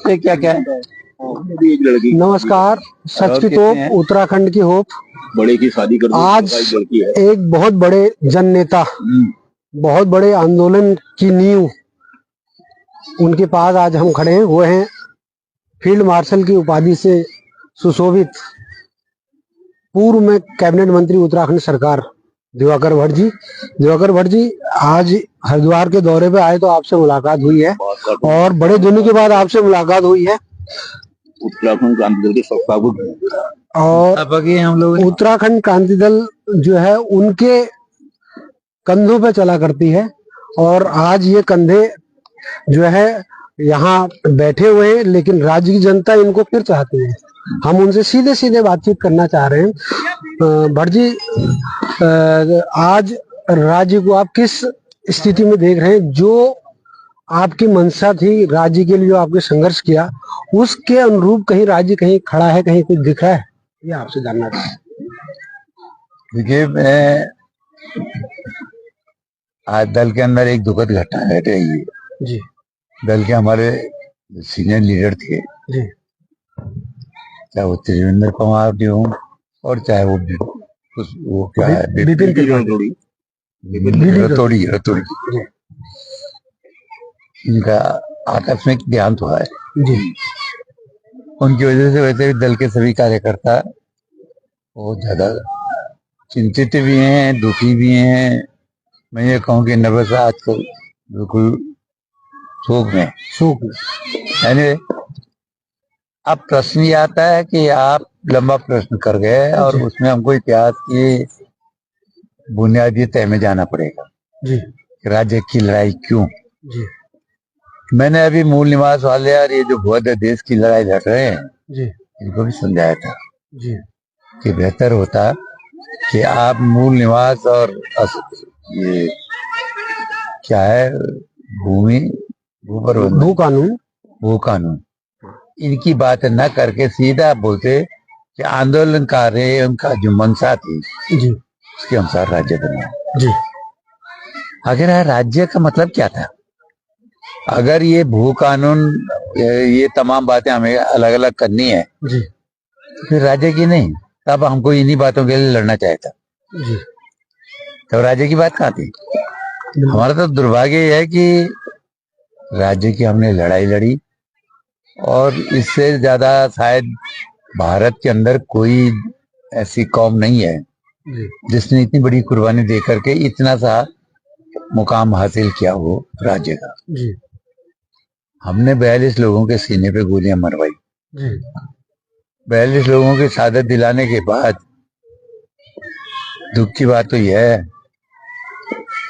क्या क्या है? नमस्कार, सच की तोप उत्तराखंड की होप। बड़े की शादी कर आज एक बहुत बड़े जन नेता, बहुत बड़े आंदोलन की नींव, उनके पास आज हम खड़े हैं। वो हैं फील्ड मार्शल की उपाधि से सुशोभित पूर्व में कैबिनेट मंत्री उत्तराखंड सरकार दिवाकर भट्ट जी। दिवाकर भट्ट जी आज हरिद्वार के दौरे पे आए तो आपसे मुलाकात हुई है और बड़े दिनों के बाद आपसे मुलाकात हुई है। उत्तराखंड क्रांति दल के संस्थापक और हम लोग उत्तराखंड क्रांति दल जो है उनके कंधों पे चला करती है और आज ये कंधे जो है यहाँ बैठे हुए हैं, लेकिन राज्य की जनता इनको फिर चाहती है। हम उनसे सीधे सीधे बातचीत करना चाह रहे हैं। भट्ट जी, आज राज्य को आप किस स्थिति में देख रहे हैं? जो आपकी मंशा थी राज्य के लिए, जो आपने संघर्ष किया, उसके अनुरूप कहीं राज्य कहीं खड़ा है, कहीं कुछ दिख रहा है? ये आपसे जानना चाहता हूँ। देखिए, मैं आज दल के अंदर एक दुखद घटना घट रही है जी। दल के हमारे सीनियर लीडर थे जी। चाहे वो त्रिवेंद्र कुमार जी हों और चाहे वो क्या है बिपिन रतोड़ी इनका आकस्मिक देहांत हुआ है जी। उनकी वजह से वैसे भी दल के सभी कार्यकर्ता बहुत ज्यादा चिंतित भी हैं, दुखी भी हैं। मैं ये कहूँ कि नर्वस आजकल बिल्कुल शोक में यानी अब प्रश्न ये आता है कि आप लंबा प्रश्न कर गए और उसमें हमको इतिहास की बुनियादी तय में जाना पड़ेगा जी। राज्य की लड़ाई क्यों जी। मैंने अभी मूल निवास वाले और ये जो भूमध्य देश की लड़ाई लड़ रहे हैं जी, इनको भी समझाया था जी, कि बेहतर होता कि आप मूल निवास और ये क्या है भू कानून इनकी बात न करके सीधा बोलते कि आंदोलनकारी उनका जो मंशा थी जी, उसके अनुसार राज्य बनाओ। जी। आखिर राज्य का मतलब क्या था? अगर ये भू कानून ये तमाम बातें हमें अलग अलग करनी है जी, तो फिर राज्य की नहीं, तब हमको इन्हीं बातों के लिए लड़ना चाहिए था जी। तो राज्य की बात कहाँ थी? हमारा तो दुर्भाग्य यह है कि राज्य की हमने लड़ाई लड़ी और इससे ज्यादा शायद भारत के अंदर कोई ऐसी कौम नहीं है जिसने इतनी बड़ी कुर्बानी दे करके इतना सा मुकाम हासिल किया हो राज्य का। जी। हमने 42 लोगों के सीने पे गोलियां मरवाई। 42 लोगों की शहादत दिलाने के बाद दुख की बात तो यह है,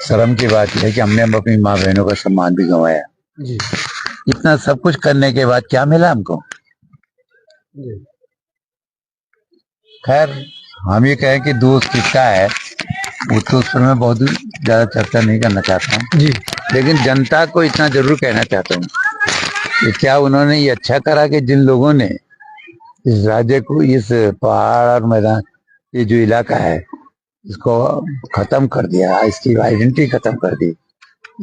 शर्म की बात यह है कि हमने अपनी माँ बहनों का सम्मान भी गंवाया। इतना सब कुछ करने के बाद क्या मिला हमको? खैर, हम ये कहें कि दोस्त किसका है वो तो उस पर मैं बहुत ज्यादा चर्चा नहीं करना चाहता हूँ जी, लेकिन जनता को इतना जरूर कहना चाहता हूँ कि क्या उन्होंने ये अच्छा करा कि जिन लोगों ने इस राज्य को, इस पहाड़ और मैदान, ये जो इलाका है इसको खत्म कर दिया, इसकी आइडेंटिटी खत्म कर दी,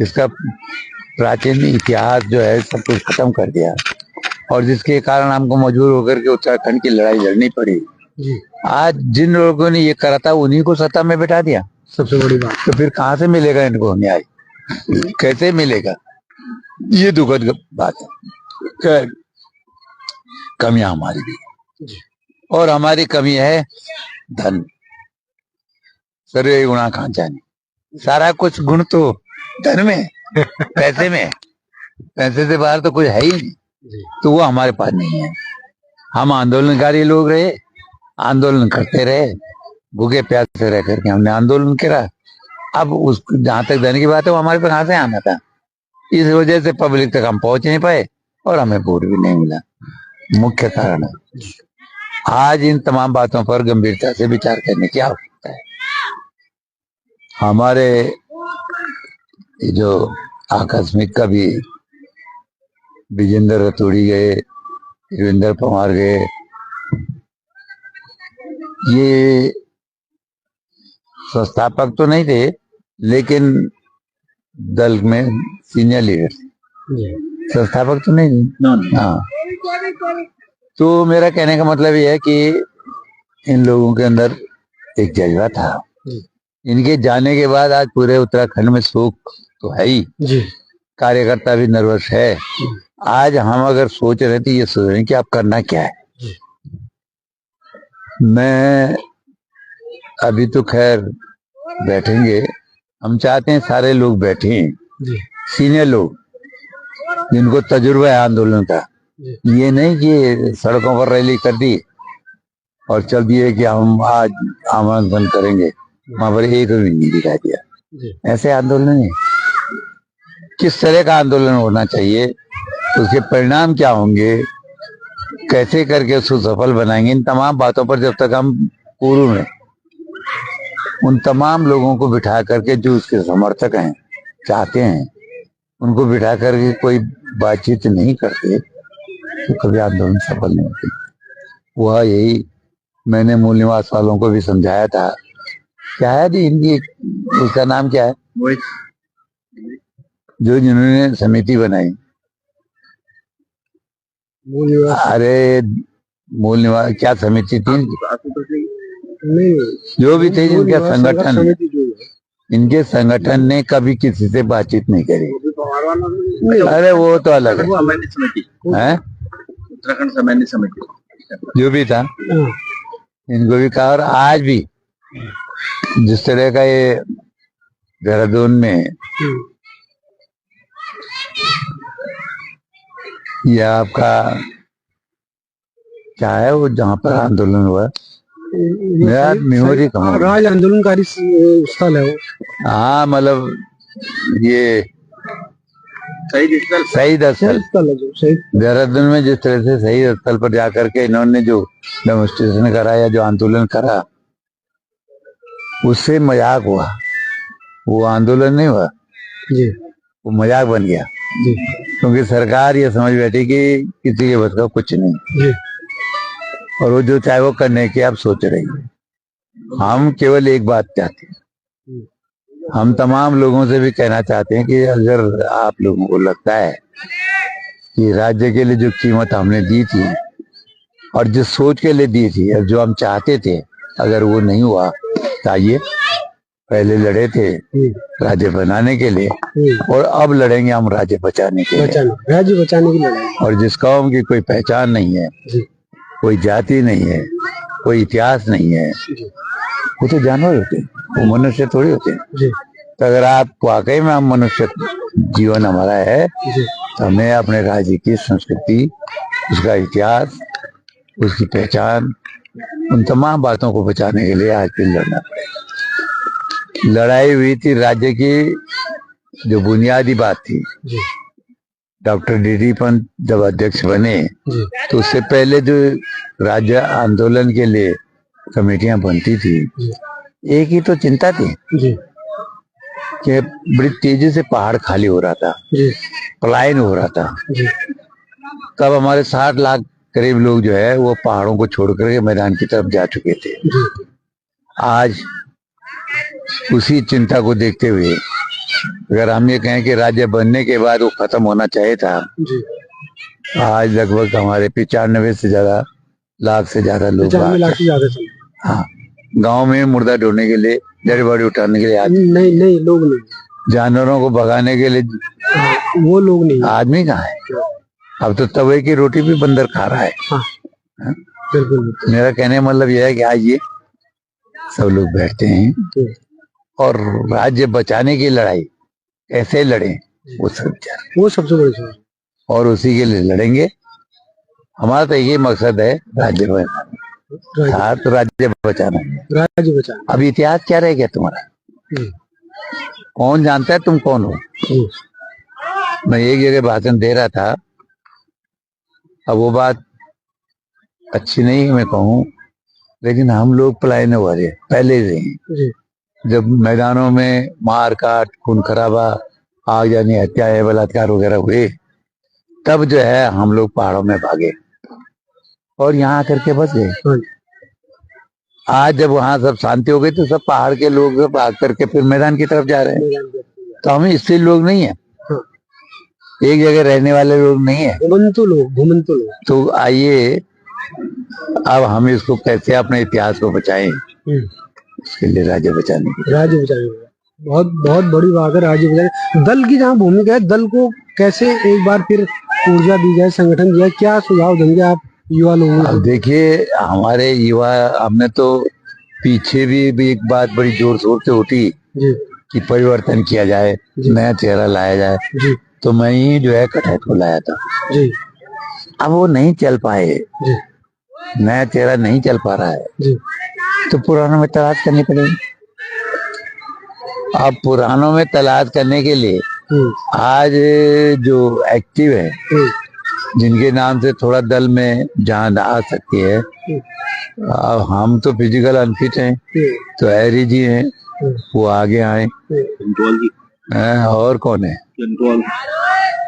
इसका प्राचीन इतिहास जो है सब कुछ खत्म कर दिया और जिसके कारण हमको मजबूर होकर के उत्तराखंड की लड़ाई लड़नी पड़ी जी। आज जिन लोगों ने ये करा था उन्हीं को सत्ता में बैठा दिया, सबसे बड़ी बात। तो फिर कहाँ से मिलेगा इनको न्याय? कैसे मिलेगा? ये दुखद बात है। कमियां हमारी भी और हमारी कमी है धन। सर्वे गुणा खान जाने, सारा कुछ गुण तो धन में पैसे में, पैसे से बाहर तो कुछ है ही नहीं, तो वो हमारे पास नहीं है। हम आंदोलनकारी लोग रहे, आंदोलन करते रहे, भूखे प्यासे रह करके हमने आंदोलन करा। अब उस जहां तक धन की बात है वो हमारे पास कहाँ से आना था? इस वजह से पब्लिक तक हम पहुंच नहीं पाए और हमें वोट भी नहीं मिला। मुख्य कारण है आज इन तमाम बातों पर गंभीरता से विचार करने की आवश्यकता है। हमारे जो आकस्मिक कभी विजेंद्र रतोड़ी गए, त्रिवेंद्र कुमार गए, ये संस्थापक तो नहीं थे लेकिन दल में सीनियर लीडर थे। संस्थापक तो नहीं थे। हाँ, तो मेरा कहने का मतलब ये है कि इन लोगों के अंदर एक जज्बा था। इनके जाने के बाद आज पूरे उत्तराखंड में शोक तो है ही, जी कार्यकर्ता भी नर्वस है। आज हम अगर सोच रहे थे, ये सोच रहे हैं कि आप करना क्या है। मैं अभी तो खैर बैठेंगे, हम चाहते हैं सारे लोग बैठे, सीनियर लोग जिनको तजुर्बा है आंदोलन का। ये नहीं कि सड़कों पर रैली कर दी और चल दिए कि हम आज आंदोलन बंद करेंगे, वहां पर एक भी नहीं दिखाई दिया। ऐसे आंदोलन नहीं, किस तरह का आंदोलन होना चाहिए, उसके परिणाम क्या होंगे, कैसे करके उसको सफल बनाएंगे, इन तमाम बातों पर जब तक हम पूर्व में उन तमाम लोगों को बिठा करके जो उसके समर्थक हैं, चाहते हैं, उनको बिठा करके कोई बातचीत नहीं करते तो कभी आंदोलन सफल नहीं होते। वह यही मैंने मूल निवास वालों को भी समझाया था। क्या है जी इनकी, उसका नाम क्या है, जो जिन्होंने समिति बनाई, अरे मूल निवास क्या समिति थी, जो भी थे जिनका संगठन, इनके संगठन ने कभी किसी से बातचीत नहीं करी। अरे वो तो अलग है, उत्तराखंड सामान्य समिति जो भी था, इनको भी कहा। और आज भी जिस तरह का ये देहरादून में ये आपका क्या है वो जहाँ पर आंदोलन हुआ, मेरा मेमोरी कम हो गया। राज आंदोलनकारी स्थल है वो। हाँ मतलब ये शहीद स्थल देहरादून में जिस तरह से शहीद स्थल पर जाकर के इन्होंने जो डेमोन्स्ट्रेशन करा या जो आंदोलन करा, उससे मजाक हुआ, वो आंदोलन नहीं हुआ जी, वो मजाक बन गया जी, क्योंकि सरकार ये समझ बैठी कि किसी के बस का कुछ नहीं जी, और वो जो चाहे वो करने की आप सोच रही है। हम केवल एक बात चाहते हैं, हम तमाम लोगों से भी कहना चाहते हैं कि अगर आप लोगों को लगता है कि राज्य के लिए जो कीमत हमने दी थी और जिस सोच के लिए दी थी और जो हम चाहते थे, अगर वो नहीं हुआ तो आइए, पहले लड़े थे राज्य बनाने के लिए और अब लड़ेंगे हम राज्य बचाने के लिए। राज्य बचाने की लड़ाई। और जिस कौम की कोई पहचान नहीं है, कोई जाति नहीं है, कोई इतिहास नहीं है, वो तो जानवर होते हैं, वो मनुष्य थोड़ी होते हैं। तो अगर आप वाकई में हम मनुष्य जीवन हमारा है तो हमें अपने राज्य की संस्कृति, उसका इतिहास, उसकी पहचान, उन तमाम बातों को बचाने के लिए आज भी लड़ना पड़ेगा। लड़ाई हुई थी राज्य की जो बुनियादी बात थी। Doctor DD. पंत जब अध्यक्ष बने तो उससे पहले जो राज्य आंदोलन के लिए कमेटियां बनती थी, एक ही तो चिंता थी कि बड़ी तेजी से पहाड़ खाली हो रहा था, पलायन हो रहा था। तब हमारे 60 लाख करीब लोग जो है वो पहाड़ों को छोड़ करके मैदान की तरफ जा चुके थे। आज उसी चिंता को देखते हुए अगर हम ये कहें कि राज्य बनने के बाद वो खत्म होना चाहिए था, आज लगभग हमारे 95 से ज्यादा लाख से ज्यादा लोग, हाँ, गांव में मुर्दा ढूंढने के लिए, डेड बॉडी उठाने के लिए नहीं लोग नहीं, जानवरों को भगाने के लिए वो लोग नहीं, आदमी कहाँ है। अब तो तवे की रोटी भी बंदर खा रहा है। बिल्कुल। मेरा कहने का मतलब यह है कि आज ये सब लोग बैठते हैं और राज्य बचाने की लड़ाई कैसे लड़े वो सबसे बड़ी चीज, और उसी के लिए लड़ेंगे। हमारा तो यही मकसद है, राज्य बचाना, तो राज्य बचाना है, राज्य बचाना। अब इतिहास क्या रह गया तुम्हारा, कौन जानता है तुम कौन हो। मैं एक जगह भाषण दे रहा था, अब वो बात अच्छी नहीं मैं कहूँ, लेकिन हम लोग पलायन वाले पहले से हैं। जब मैदानों में मार काट, खून खराबा, आग जानी, हत्या, बलात्कार वगैरह हुए, तब जो है हम लोग पहाड़ों में भागे और यहाँ आकर के बस गए। आज जब वहां सब शांति हो गई तो सब पहाड़ के लोग भाग करके फिर मैदान की तरफ जा रहे हैं। तो हम इससे लोग नहीं है, एक जगह रहने वाले लोग नहीं है, घुमंतु लोग। तो आइए अब हम इसको कैसे अपने इतिहास को बचाएं, उसके लिए राज्य बचाने की। राज्य बचाने बहुत बहुत बड़ी बात है। राज्य बचाने दल की जहाँ भूमिका है, दल को कैसे एक बार फिर ऊर्जा दी जाए, संगठन दिया, क्या सुझाव देंगे आप युवा लोगों को? अब देखिए हमारे युवा, हमने तो पीछे भी एक बात बड़ी जोर शोर से उठी जी कि परिवर्तन किया जाए, नया चेहरा लाया जाए, जी तो मैं ही जो है कटहत को लाया था जी। अब वो नहीं चल पाए जी नया चेहरा नहीं चल पा रहा है जी। तो पुरानों में तलाश करनी पड़ेगी। अब पुरानों में तलाश करने के लिए आज जो एक्टिव है, जिनके नाम से थोड़ा दल में जान आ सकती है, अब हम तो फिजिकल अनफिट हैं, तो हैरी जी हैं, वो आगे आए। और कौन है?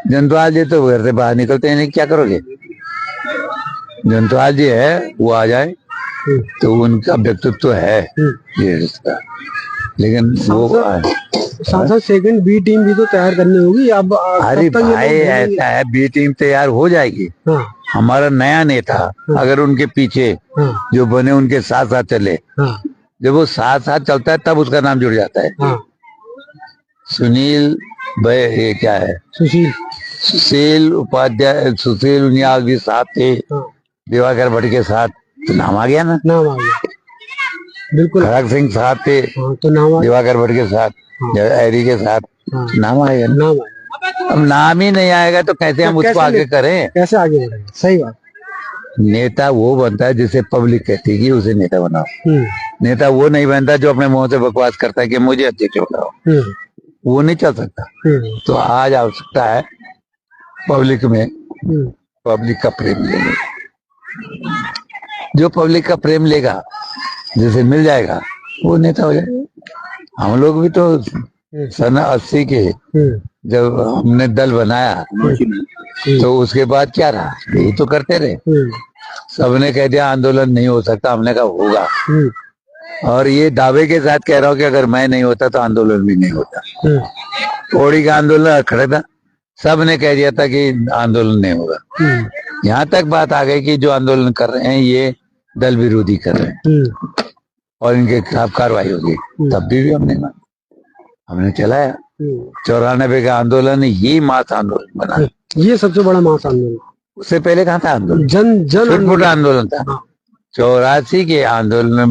जंतवाल जी तो घर से बाहर निकलते हैं नहीं, क्या करोगे? जंतवाल जी है, वो आ जाए, तो उनका व्यक्तित्व है ये रिश्ता, लेकिन वो साथ सेकंड बी टीम भी तो तैयार करनी होगी। अब अरे भाई ऐसा है, बी टीम तैयार हो जाएगी। हमारा नया नेता अगर उनके पीछे जो बने उनके साथ साथ चले, जब वो साथ साथ चलता है तब उसका नाम जुड़ जाता है। सुनील भाई, ये क्या है, सुशील उपाध्याय, सुशील उनियाल भी साथ थे, दिवाकर भट्ट के साथ, तो नाम आ गया ना। नाम आ गया, बिल्कुल। खड़ग सिंह साथ थे, तो नाम दिवाकर भट्ट के साथ, हैरी के साथ, नाम आएगा। नाम आएगा। अब नाम ही नहीं आएगा तो कैसे हम उसको आगे करें, कैसे आगे बढ़ेंगे? सही बात। नेता वो बनता है जिसे पब्लिक कहती है कि उसे नेता बनाओ। नेता वो नहीं बनता जो अपने मुंह से बकवास करता है कि मुझे अध्यक्ष बनाओ, वो नहीं चल सकता। तो आज आवश्यकता है पब्लिक में पब्लिक का प्रेम लेने, जो पब्लिक का प्रेम लेगा, जिसे मिल जाएगा, वो नेता हो जाएगा। हम लोग भी तो सन 80 के जब हमने दल बनाया तो उसके बाद क्या रहा, यही तो करते रहे। सबने कह दिया आंदोलन नहीं हो सकता, हमने कहा होगा, और ये दावे के साथ कह रहा हूँ कि अगर मैं नहीं होता तो आंदोलन भी नहीं होता। कोड़ी का आंदोलन खड़ा था, सबने कह दिया था कि आंदोलन नहीं होगा। यहाँ तक बात आ गई कि जो आंदोलन कर रहे हैं ये दल विरोधी कर रहे हैं और इनके खिलाफ कार्रवाई होगी, तब भी हमने माना, हमने चलाया। 94 का आंदोलन ये मास आंदोलन बना, ये सबसे बड़ा मास आंदोलन। उससे पहले कहाँ था आंदोलन? जन आंदोलन था। 84 के आंदोलन में,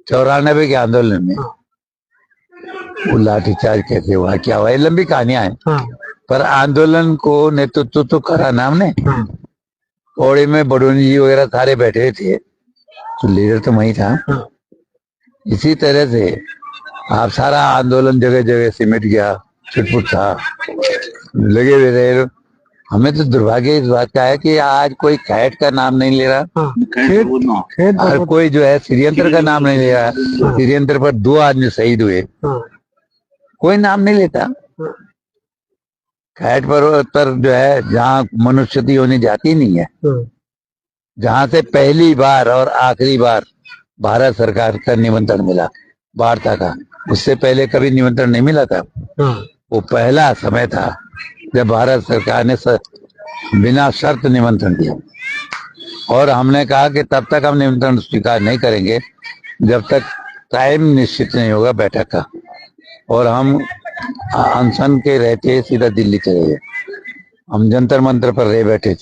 94 के आंदोलन में वो लाठीचार्ज कैसे हुआ, क्या हुआ, ये लंबी कहानियां हैं। पर आंदोलन को नेतृत्व तो करा ना हमने। पौड़ी में बडोनी जी वगैरह सारे बैठे थे, तो लीडर तो वही था। इसी तरह से आप सारा आंदोलन जगह जगह सिमट गया, छुटपुट था, लगे हुए रहे। हमें तो दुर्भाग्य इस बात का है कि आज कोई कैट का नाम नहीं ले रहा, और कोई जो है षड्यंत्र का नाम नहीं ले रहा। षड्यंत्र पर 2 आदमी शहीद हुए, कोई नाम नहीं लेता। कैट पर जो है जहाँ मनुष्यति होनी जाती नहीं है, जहाँ से पहली बार और आखिरी बार भारत सरकार का निमंत्रण मिला वार्ता का, उससे पहले कभी निमंत्रण नहीं मिला था। वो पहला समय था जब भारत सरकार ने बिना शर्त निमंत्रण दिया, और हमने कहा कि तब तक हम निमंत्रण स्वीकार नहीं करेंगे जब तक टाइम निश्चित नहीं होगा बैठक का। और हम अनशन के रहते सीधा दिल्ली चले गए। हम जंतर मंतर पर रह बैठे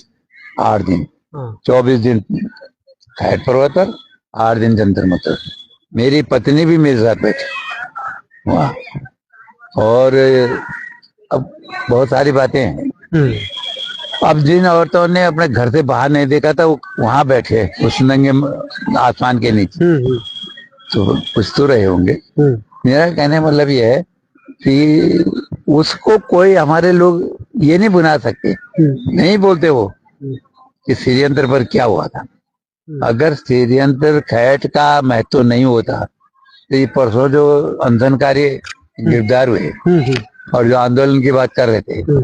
8 दिन, 24 दिन खैट पर्वत पर, 8 दिन जंतर मंतर। मेरी पत्नी भी मेरे साथ बैठी वहाँ। और अब बहुत सारी बातें हैं। अब जिन औरतों ने अपने घर से बाहर नहीं देखा था वो वहां बैठे उस नंगे आसमान के नीचे, तो कुछ तो रहे होंगे। मेरा कहने मतलब ये है कि उसको कोई, हमारे लोग ये नहीं बुना सकते, नहीं बोलते वो कि षड्यंत्र पर क्या हुआ था। अगर षड्यंत्र खैट का महत्व नहीं होता तो ये परसों जो अनशनकारी गिरफ्तार हुए और जो आंदोलन की बात कर रहे थे, तो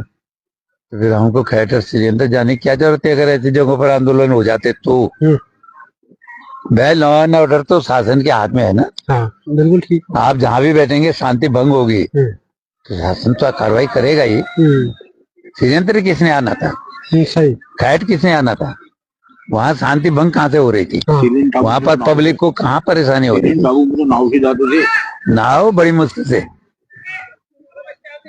फिर हमको खैट और षड्यंत्र जाने की क्या जरूरत है? अगर ऐसी जगहों पर आंदोलन हो जाते तो वह लॉ एंड ऑर्डर तो शासन के हाथ में है ना। बिल्कुल ठीक। आप जहाँ भी बैठेंगे शांति भंग होगी प्रशासन तो कार्रवाई करेगा ही। षड्यंत्र किसने आना था? सही। खैट किसने आना था? वहाँ शांति भंग कहाँ से हो रही थी? हाँ। वहाँ पर पब्लिक को कहाँ परेशानी हो रही थी? नाव से जाते थे। नाव बड़ी मुश्किल से,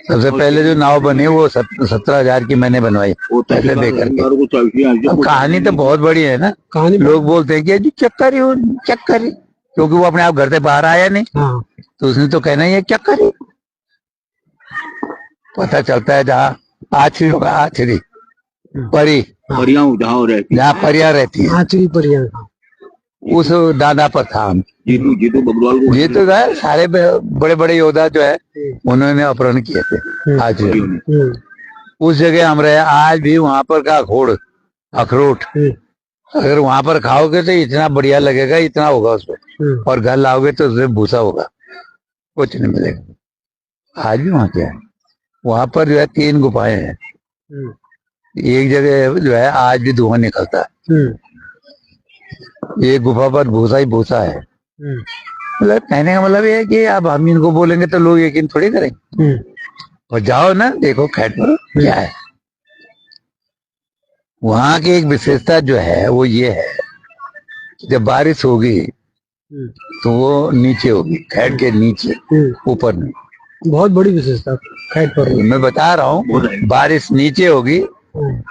सबसे पहले जो नाव बनी वो 17,000 की मैंने बनवाई पैसे दे करके। अब कहानी तो बहुत बड़ी है ना। कहानी लोग बोलते हैं कि जी चक्कर ही चक्कर ही, क्योंकि वो अपने आप घर से बाहर आया नहीं। हाँ। तो उसने तो कहना ही है चक्कर ही। पता चलता है जहाँ आछरी होगा, आछरी परी, जहाँ परियां रहती है, आचरी परियां, उस दादा पर था हम। जीतू बगरवाल को ये तो है, सारे बड़े बड़े योद्धा जो है उन्होंने अपहरण किए थे आज। उस जगह हम रहे, आज भी वहां पर का अखरोट अगर वहां पर खाओगे तो इतना बढ़िया लगेगा, इतना होगा उसमें, और घर लाओगे तो उसमें भूसा होगा, कुछ नहीं मिलेगा। आज भी वहां क्या है, वहां पर जो है 3 गुफाएं हैं। एक जगह जो है आज भी धुआं निकलता है, एक गुफा पर भूसा ही भूसा है। मतलब कहने का मतलब ये है कि अब हम इनको बोलेंगे तो लोग यकीन थोड़ी करेंगे। और जाओ ना, देखो खैट पर क्या है। वहां की एक विशेषता जो है वो ये है, जब बारिश होगी तो वो नीचे होगी, खैट के नीचे, ऊपर नहीं। बहुत बड़ी विशेषता खैट पर। मैं बता रहा हूँ, बारिश नीचे होगी,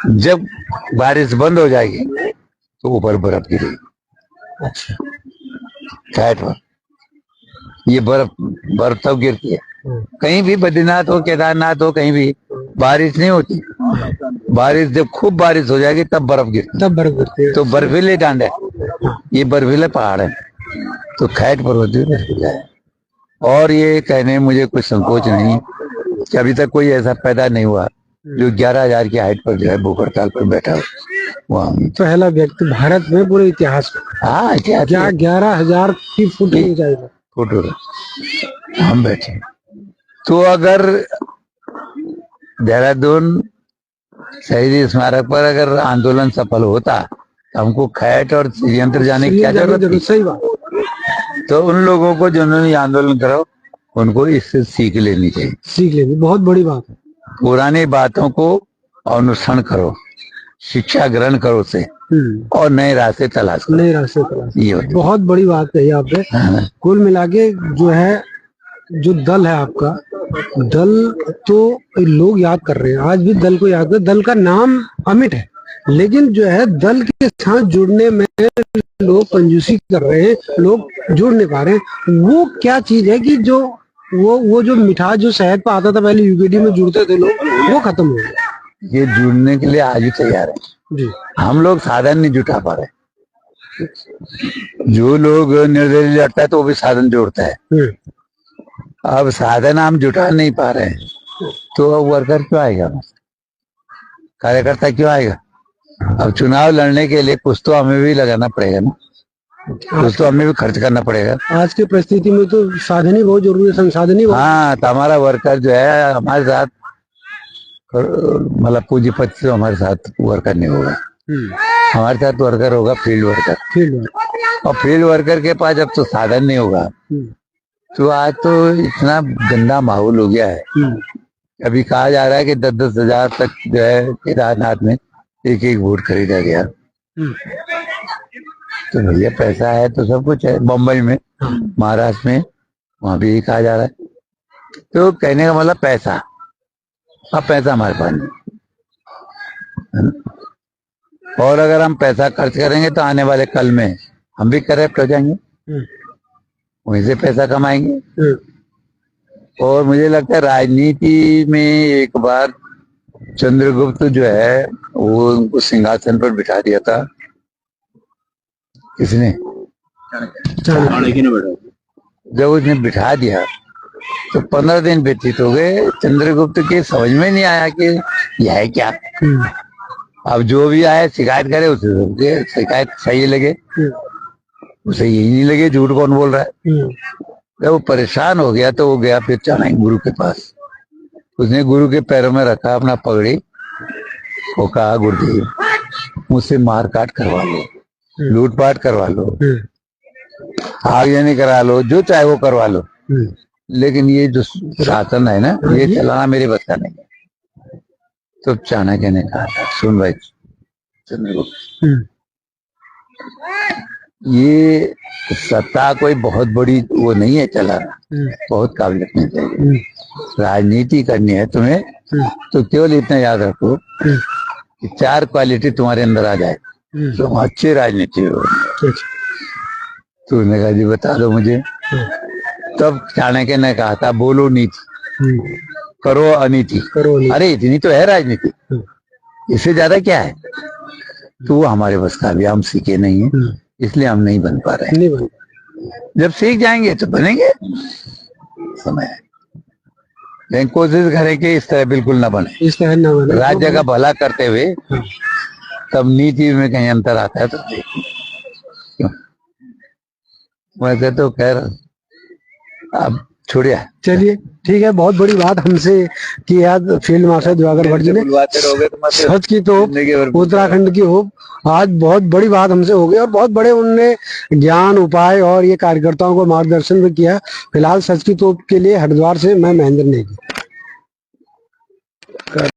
जब बारिश बंद हो जाएगी तो ऊपर बर्फ गिरेगी। अच्छा। खैट पर ये बर्फ तब गिरती है। कहीं भी बद्रीनाथ हो, केदारनाथ हो, कहीं भी बारिश नहीं होती। बारिश जब खूब बारिश हो जाएगी तब बर्फ गिरती है। तो बर्फीले डांड है, ये बर्फीले पहाड़ है, तो खैट पर्वत भी बर्फीला है। और ये कहने में मुझे कुछ संकोच नहीं कि अभी तक कोई ऐसा पैदा नहीं हुआ जो 11,000 की हाइट पर जो है भूख हड़ताल पर बैठा हो। वहाँ पहला व्यक्ति भारत में पूरे इतिहास में। हाँ, क्या 11,000 की फुट ऊंचाई फोटो हम बैठे। तो अगर देहरादून शहीद स्मारक पर अगर आंदोलन सफल होता तो हमको खैट और षड्यंत्र जाने की क्या जरूरत थी? सही बात। तो उन लोगों को जिन्होंने आंदोलन करा उनको इससे सीख लेनी चाहिए। सीख लेनी बहुत बड़ी बात है। पुरानी बातों को अनुसरण करो, शिक्षा ग्रहण करो उसे, और नए रास्ते तलाश करो। नए रास्ते तलाश, ये बहुत बड़ी बात कही आपने। कुल मिला के जो है, जो दल है आपका, दल तो लोग याद कर रहे हैं, आज भी दल को याद कर। दल का नाम अमिट है, लेकिन जो है दल के साथ जुड़ने में लोग कंजूसी कर रहे हैं, लोग जुड़ नहीं पा रहे हैं। वो क्या चीज है कि जो वो जो मिठास जो शहद पे आता था पहले, यूकेडी में जुड़ते थे लोग, वो खत्म हो गया। ये जुड़ने के लिए आज ही तैयार है जी। हम लोग साधन नहीं जुटा पा रहे। जो लोग निर्दलीय लड़ता है तो वो भी साधन जोड़ता है। अब साधन हम जुटा नहीं पा रहे हैं तो वर्कर क्यों आएगा, कार्यकर्ता क्यों आएगा? अब चुनाव लड़ने के लिए कुछ तो हमें भी लगाना पड़ेगा ना, कुछ तो हमें भी खर्च करना पड़ेगा। आज की परिस्थिति में तो साधन ही बहुत जरूरी है, संसाधन ही। हाँ, तो हमारा वर्कर जो है हमारे साथ, मतलब पूंजीपति से हमारे साथ वर्कर नहीं होगा। हमारे साथ वर्कर होगा फील्ड वर्कर। और फील्ड वर्कर के पास जब तो साधन नहीं होगा तो आज तो इतना गंदा माहौल हो गया है। अभी कहा जा रहा है कि 10-10 हजार तक जो है केदारनाथ में एक वोट खरीदा गया। तो भैया पैसा है तो सब कुछ है। बम्बई में, महाराष्ट्र में, वहां भी यही कहा जा रहा है। तो कहने का मतलब पैसा, अब पैसा हमारे पास नहीं, और अगर हम पैसा खर्च करेंगे तो आने वाले कल में हम भी करप्ट हो जाएंगे, वहीं से पैसा कमाएंगे। और मुझे लगता है राजनीति में एक बार चंद्रगुप्त जो है वो उनको सिंहासन पर बिठा दिया था। किसने? चाणक्य ने बैठा। जब उसने बिठा दिया तो 15 दिन व्यतीत हो गए, चंद्रगुप्त के समझ में नहीं आया कि यह है क्या। अब जो भी आए शिकायत करे, उसे शिकायत सही लगे, उसे यही नहीं लगे झूठ कौन बोल रहा है। जब वो परेशान हो गया तो वो गया फिर चाणक्य गुरु के पास। उसने गुरु के पैरों में रखा अपना पगड़ी, वो कहा गुरुदेव मुझसे मार काट करवा लो, लूटपाट करवा लो, आगजनी करा लो, जो चाहे वो करवा लो, लेकिन ये जो शासन है ना, ये चलाना मेरे बस का नहीं है। तो चाणक्य ने कहा था, सुन भाई चंद्रगुप्त, ये सत्ता कोई बहुत बड़ी वो नहीं है चलाना, बहुत काबिलियत नहीं चाहिए। राजनीति करनी है तुम्हें तो केवल इतना याद रखो कि 4 क्वालिटी तुम्हारे अंदर आ जाए, तुम अच्छी राजनीति हो। तो उसने कहा जी बता दो मुझे। तब चाणक्य ने कहा था, बोलो नीति, करो अनीति। अरे इतनी तो है राजनीति, इससे ज्यादा क्या है? तो वो हमारे बस का भी, हम सीखे नहीं है, इसलिए हम नहीं बन पा रहे हैं। जब सीख जाएंगे तो बनेंगे, समय है। लेकिन कोशिश करें कि इस तरह बिल्कुल ना बने, इस तरह न बने। राज्य का भला करते हुए तब नीति में कहीं अंतर आता है तो क्यों? वैसे तो खैर अब छोड़िए। चलिए ठीक है, बहुत बड़ी बात हमसे की आज फील्ड मार्शल दिवाकर भट्ट जी ने। सच की तो उत्तराखंड की हो, आज बहुत बड़ी बात हमसे हो गई और बहुत बड़े उनने ज्ञान उपाय और ये कार्यकर्ताओं को मार्गदर्शन भी किया। फिलहाल सच की तोप के लिए हरिद्वार से मैं महेंद्र नेगी।